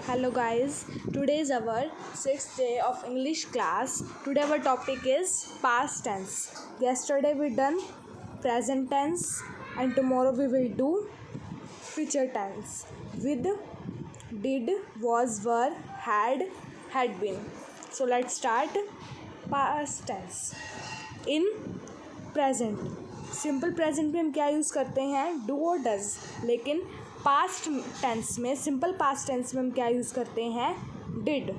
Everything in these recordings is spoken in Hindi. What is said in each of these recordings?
Hello guys, today is our 6th day of English class. Today our topic is past tense. Yesterday we done present tense and tomorrow we will do future tense with did, was, were, had been. So let's start past tense. In present, simple present में हम क्या यूज़ करते हैं डू और डज, लेकिन पास्ट टेंस में सिंपल पास्ट टेंस में हम क्या यूज़ करते हैं did.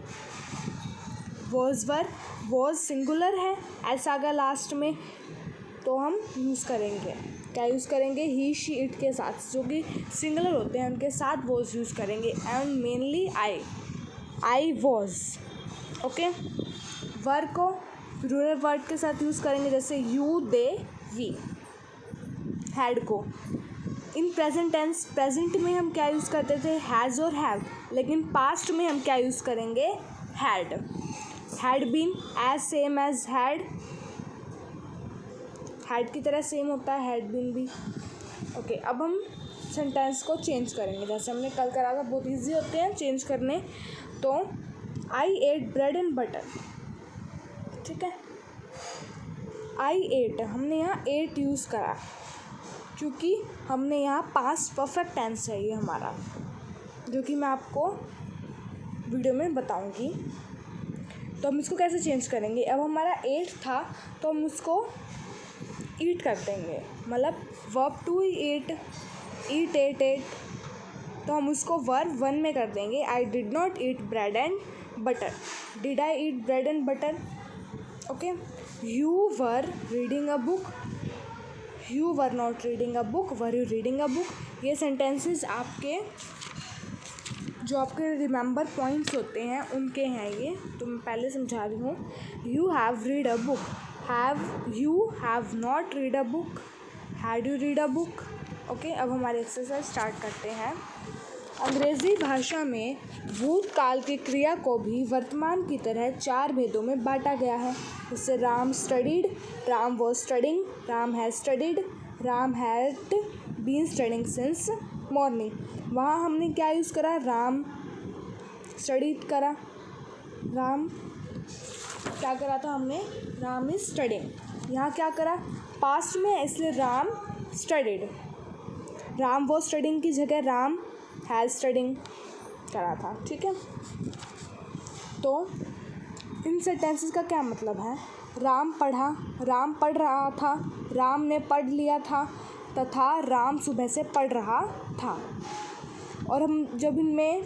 Was were, was singular है, ऐसा अगर लास्ट में तो हम यूज़ करेंगे क्या यूज़ करेंगे ही शी इट के साथ, जो कि सिंगुलर होते हैं उनके साथ वॉज यूज़ करेंगे. And mainly I was. Okay. Were को प्लूरल वर्ड के साथ यूज़ करेंगे जैसे यू दे वी. हैड को इन प्रेजेंट टेंस प्रेजेंट में हम क्या यूज़ करते थे हैज़ और हैव, लेकिन पास्ट में हम क्या यूज़ करेंगे had been. As same as had की तरह सेम होता है हैड बीन भी. ओके. अब हम सेंटेंस को चेंज करेंगे जैसे हमने कल करा था. बहुत ईजी होते हैं चेंज करने. तो आई एट ब्रेड एंड बटर. ठीक है. आई एट, हमने यहाँ एट यूज़ करा क्योंकि हमने यहाँ पास्ट परफेक्ट टेंस है ये हमारा, जो कि मैं आपको वीडियो में बताऊंगी. तो हम इसको कैसे चेंज करेंगे. अब हमारा एट था तो हम उसको ईट कर देंगे, मतलब वर्ब टू ईट एट, तो हम उसको वर्ब वन में कर देंगे. I did not eat bread and butter. Did I eat bread and butter. Okay. You were reading a book. You were not reading a book. Were you reading a book. ये सेंटेंसेस आपके जो आपके रिमेंबर पॉइंट्स होते हैं उनके हैं ये, तो मैं पहले समझा रही हूँ. You have read a book. Have you have not read a book. Had you read a book. Okay. अब हमारे एक्सरसाइज स्टार्ट करते हैं. अंग्रेज़ी भाषा में भूतकाल की क्रिया को भी वर्तमान की तरह चार भेदों में बांटा गया है. जैसे Ram studied, Ram was studying, Ram has studied, Ram had been studying since morning. वहाँ हमने क्या यूज़ करा राम स्टडीड करा. राम क्या करा था हमने राम इज स्टडिंग. यहाँ क्या करा पास्ट में, इसलिए Ram studied. Ram was studying की जगह राम हैज़ स्टडिंग करा था. ठीक है. तो इन सेंटेंसेस का क्या मतलब है. राम पढ़ा, राम पढ़ रहा था, राम ने पढ़ लिया था, तथा राम सुबह से पढ़ रहा था. और हम जब इनमें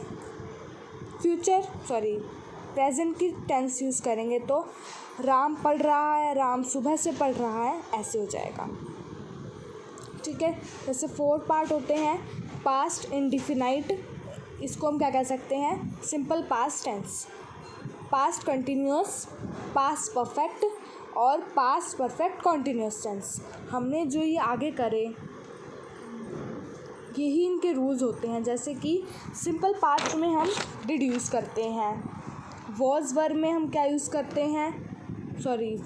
प्रेजेंट की टेंस यूज़ करेंगे तो राम पढ़ रहा है, राम सुबह से पढ़ रहा है, ऐसे हो जाएगा. ठीक है. जैसे 4 पार्ट होते हैं. पास्ट इंडिफिनाइट, इसको हम क्या कह सकते हैं simple past tense, past continuous, past perfect और पास्ट परफेक्ट कॉन्टिन्यूस टेंस. हमने जो ये आगे करे यही इनके रूल्स होते हैं. जैसे कि सिंपल पास्ट में हम डिड यूज़ करते हैं. वॉज वर में हम क्या यूज़ करते हैं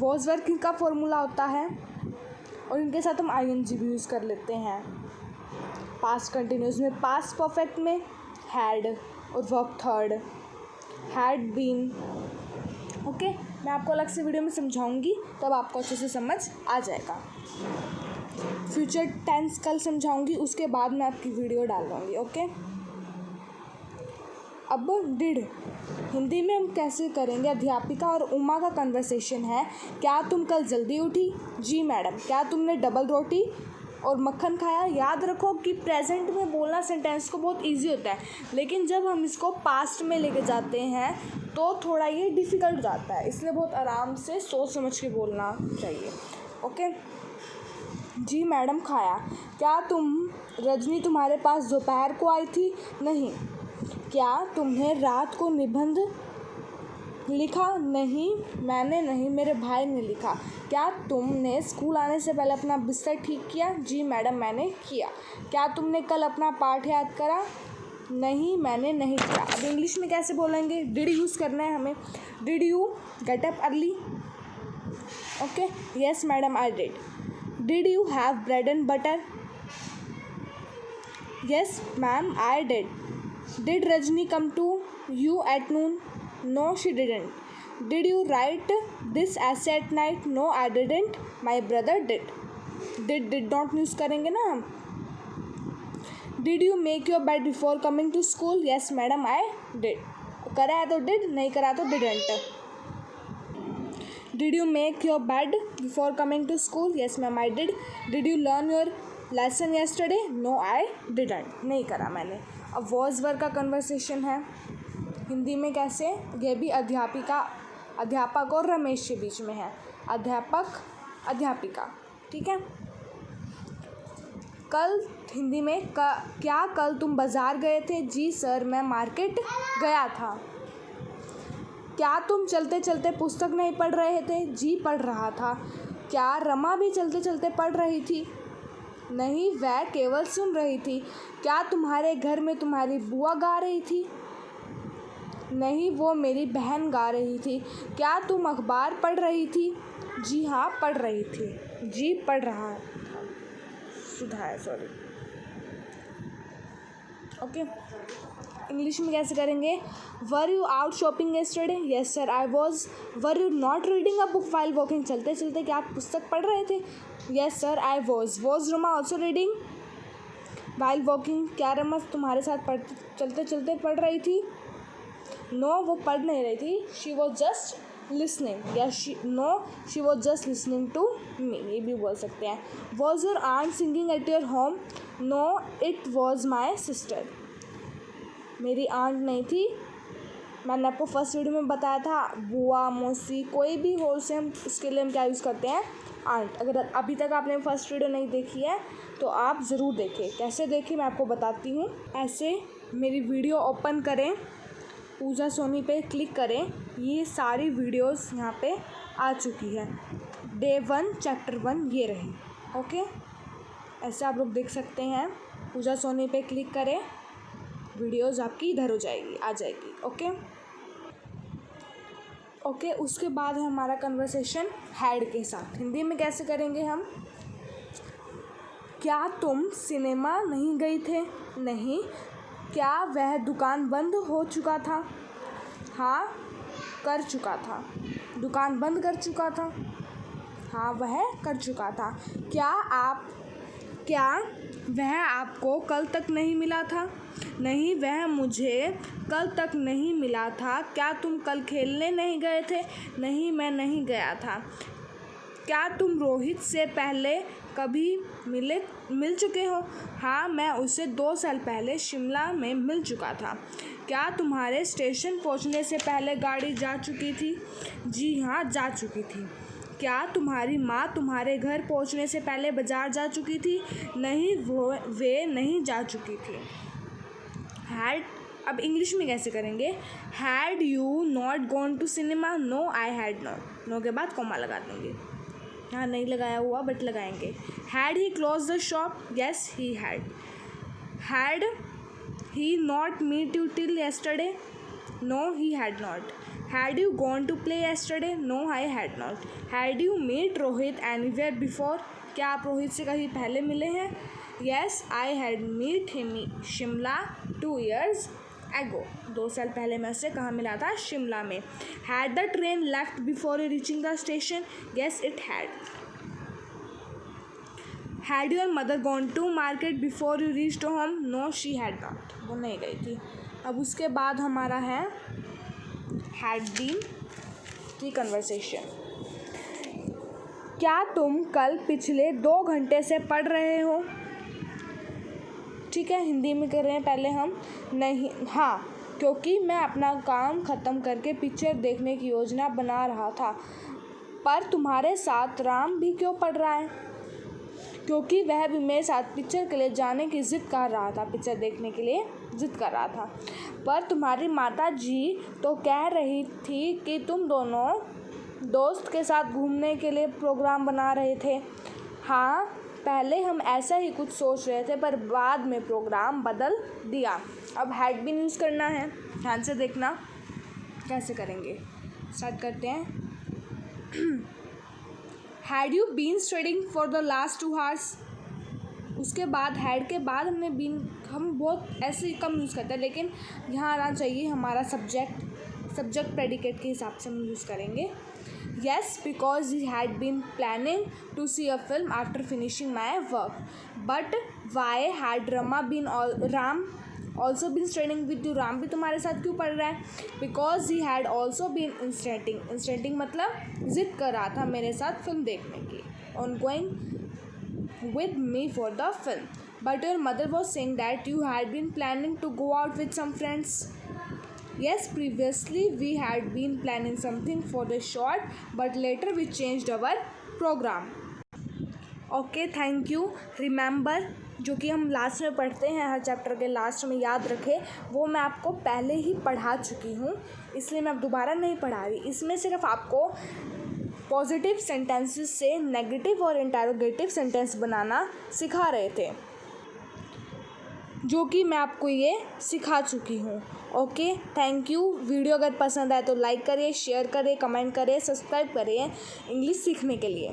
वॉज वर का फॉर्मूला होता है और इनके साथ हम आईएनजी भी यूज़ कर लेते हैं. पास्ट कंटिन्यूस में पास्ट परफेक्ट में हैड और verb third had been. Okay. मैं आपको अलग से वीडियो में समझाऊंगी तब आपको अच्छे से समझ आ जाएगा. फ्यूचर टेंस कल समझाऊंगी, उसके बाद मैं आपकी वीडियो डाल दूँगी. ओके. अब डिड हिंदी में हम कैसे करेंगे. अध्यापिका और उमा का कन्वर्सेशन है. क्या तुम कल जल्दी उठी. जी मैडम. क्या तुमने डबल रोटी और मक्खन खाया. याद रखो कि प्रेजेंट में बोलना सेंटेंस को बहुत इजी होता है, लेकिन जब हम इसको पास्ट में लेके जाते हैं तो थोड़ा ये डिफ़िकल्ट हो जाता है, इसलिए बहुत आराम से सोच समझ के बोलना चाहिए. ओके. जी मैडम खाया. क्या रजनी तुम्हारे पास दोपहर को आई थी. नहीं. क्या तुमने रात को निबंध लिखा. नहीं मैंने नहीं, मेरे भाई ने लिखा. क्या तुमने स्कूल आने से पहले अपना बिस्तर ठीक किया. जी मैडम मैंने किया. क्या तुमने कल अपना पाठ याद करा. नहीं मैंने नहीं किया. अब इंग्लिश में कैसे बोलेंगे. डिड यूज़ करना है हमें. Did you get up early. Okay. Yes madam I did. Did you have bread and butter. Yes ma'am I did. Did Rajni come to you at noon? No she didn't. Did you write this essay at night? No I didn't, my brother did. Did not use करेंगे ना हम. Did you make your bed before coming to school? Yes madam I did. करा है तो डिड, नहीं करा तो didn't. Did you make your bed before coming to school? Yes ma'am I did. Did you learn your lesson yesterday? No I didn't, नहीं करा मैंने. अब वॉज वर्क का कन्वर्सेशन है हिंदी में कैसे. यह भी अध्यापक और रमेश के बीच में है. अध्यापक अध्यापिका. ठीक है. कल हिंदी में क्या कल तुम बाज़ार गए थे? जी सर मैं मार्केट गया था. क्या तुम चलते चलते पुस्तक नहीं पढ़ रहे थे? जी पढ़ रहा था. क्या रमा भी चलते चलते पढ़ रही थी? नहीं, वह केवल सुन रही थी. क्या तुम्हारे घर में तुम्हारी बुआ गा रही थी? नहीं, वो मेरी बहन गा रही थी. क्या तुम अखबार पढ़ रही थी? जी हाँ पढ़ रही थी. जी पढ़ रहा था. सुधा है, सॉरी. ओके. इंग्लिश में कैसे करेंगे. Were you out shopping yesterday? Yes sir I was. Were you not reading a book while walking? चलते चलते क्या आप पुस्तक पढ़ रहे थे? Yes sir I was. Was Rama also reading while walking? क्या रमा तुम्हारे साथ चलते चलते पढ़ रही थी? नो, वो पढ़ नहीं रही थी. She was just listening. या she was just listening to me, ये भी बोल सकते हैं. Was your aunt singing at your home? No, it was my sister. मेरी आंट नहीं थी. मैंने आपको फर्स्ट वीडियो में बताया था बुआ मौसी कोई भी हो उसे हम उसके लिए हम क्या यूज़ करते हैं, आंट. अगर अभी तक आपने फर्स्ट वीडियो नहीं देखी है तो आप ज़रूर देखें. कैसे देखें मैं आपको बताती हूँ. ऐसे मेरी वीडियो ओपन करें, पूजा सोनी पे क्लिक करें. ये सारी वीडियोस यहाँ पे आ चुकी है. डे 1 चैप्टर 1 ये रही. ओके, ऐसे आप लोग देख सकते हैं. पूजा सोनी पे क्लिक करें, वीडियोस आपकी इधर हो जाएगी, आ जाएगी. Okay okay. उसके बाद है हमारा कन्वर्सेशन हैड के साथ. हिंदी में कैसे करेंगे हम. क्या तुम सिनेमा नहीं गई थे? नहीं. क्या वह दुकान बंद हो चुका था? हाँ कर चुका था. दुकान बंद कर चुका था. हाँ वह कर चुका था. क्या वह आपको कल तक नहीं मिला था? नहीं, वह मुझे कल तक नहीं मिला था. क्या तुम कल खेलने नहीं गए थे? नहीं, मैं नहीं गया था. क्या तुम रोहित से पहले कभी मिल चुके हो? हाँ, मैं उससे 2 साल पहले शिमला में मिल चुका था. क्या तुम्हारे स्टेशन पहुंचने से पहले गाड़ी जा चुकी थी? जी हाँ जा चुकी थी. क्या तुम्हारी माँ तुम्हारे घर पहुंचने से पहले बाज़ार जा चुकी थी? नहीं, वे नहीं जा चुकी थी. हैड. अब इंग्लिश में कैसे करेंगे. Had you not gone to cinema? No I had not. No के बाद कॉमा लगा देंगे. यहाँ नहीं लगाया हुआ बट लगाएंगे. Had he close the shop? Yes he had. Had he not meet you till yesterday? No he had not. Had you gone to play yesterday? No I had not. Had you meet Rohit anywhere before? क्या आप रोहित से कहीं पहले मिले हैं? Yes I had meet him Shimla 2 years ago. 2 साल पहले मैं उससे कहाँ मिला था? शिमला में. Had the train left before you reaching the station? Yes it had. Had your mother gone to market before you reached home? No she had not. वो नहीं गई थी. अब उसके बाद हमारा है हैड बीन की कन्वर्सेशन. क्या तुम कल पिछले 2 घंटे से पढ़ रहे हो? ठीक है, हिंदी में कर रहे हैं पहले हम. नहीं, हाँ, क्योंकि मैं अपना काम ख़त्म करके पिक्चर देखने की योजना बना रहा था. पर तुम्हारे साथ राम भी क्यों पढ़ रहा है? क्योंकि वह भी मेरे साथ पिक्चर के लिए जाने की ज़िद कर रहा था. पिक्चर देखने के लिए ज़िद कर रहा था. पर तुम्हारी माता जी तो कह रही थी कि तुम दोनों दोस्त के साथ घूमने के लिए प्रोग्राम बना रहे थे. हाँ, पहले हम ऐसा ही कुछ सोच रहे थे पर बाद में प्रोग्राम बदल दिया. अब हैड बीन यूज़ करना है. ध्यान से देखना कैसे करेंगे. स्टार्ट करते हैं. Had you been studying for the last 2 hours? उसके बाद हैड के बाद हमने बीन, हम बहुत ऐसे कम यूज़ करते हैं, लेकिन यहाँ आना चाहिए हमारा सब्जेक्ट प्रेडिकेट के हिसाब से हम यूज़ करेंगे. Yes, because he had been planning to see a film after finishing my work. But why had Ram also been studying with you? Ram भी तुम्हारे साथ क्यों पढ़ रहा है? Because he had also been इंस्टेंटिंग मतलब ज़िद कर रहा था मेरे साथ फिल्म देखने की. On going with me for the film. But your mother was saying that you had been planning to go out with some friends. Yes, previously we had been planning something for the short, but later we changed our program. Okay, thank you. Remember, जो कि हम लास्ट में पढ़ते हैं, हर चैप्टर के लास्ट में याद रखें, वो मैं आपको पहले ही पढ़ा चुकी हूँ, इसलिए मैं अब दोबारा नहीं पढ़ा रही. इसमें सिर्फ आपको पॉजिटिव सेंटेंसेस से नेगेटिव और इंटरोगेटिव सेंटेंस बनाना सिखा रहे थे, जो कि मैं आपको ये सिखा चुकी हूँ. Okay, thank you. वीडियो अगर पसंद आए तो लाइक करिए, शेयर करिए, कमेंट करिए, सब्सक्राइब करिए इंग्लिश सीखने के लिए.